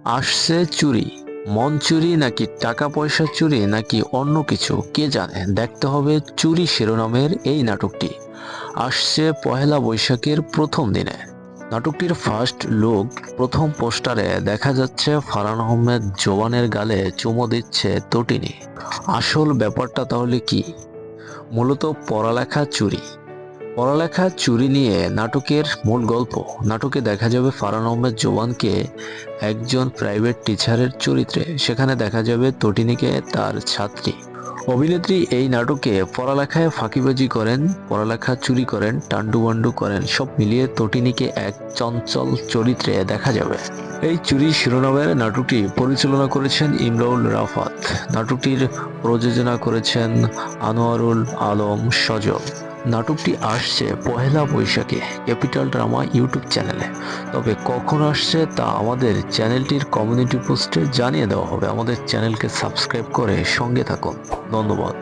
আসছে চুরি, মন চুরি নাকি টাকা পয়সা চুরি নাকি অন্য কিছু কে জানে। দেখতে হবে চুরি শিরোনামের এই নাটকটি আসছে পহেলা বৈশাখের প্রথম দিনে। নাটকটির ফার্স্ট লুক প্রথম পোস্টারে দেখা যাচ্ছে ফারহান আহমেদ জোবানের গালে চুমো দিচ্ছে তটিনী। আসল ব্যাপারটা তাহলে কি? মূলত পড়ালেখা চুরি। পড়ালেখা চুরি নিয়ে নাটকের মূল গল্প। নাটকে দেখা যাবে ফারহান আহমেদ জোবানকে একজন প্রাইভেট টিচারের চরিত্রে, সেখানে দেখা যাবে তটিনীকে তার ছাত্রী। অভিনেত্রী এই নাটকে পড়ালেখায় ফাঁকিবাজি করেন, পড়ালেখা চুরি করেন, টান্ডুবান্ডু করেন, সব মিলিয়ে তটিনীকে এক চঞ্চল চরিত্রে দেখা যাবে। এই চুরি শিরোনামের নাটকটি পরিচালনা করেছেন ইমরাউল রাফাত। নাটকটির প্রযোজনা করেছেন আনোয়ারুল আলম সজল। নাটকটি আসছে পহেলা বৈশাখে ক্যাপিটাল ড্রামা ইউটিউব চ্যানেলে। তবে কখন আসছে তা আমাদের চ্যানেলটির কমিউনিটি পোস্টে জানিয়ে দেওয়া হবে। আমাদের চ্যানেলকে সাবস্ক্রাইব করে সঙ্গে থাকুন। ধন্যবাদ।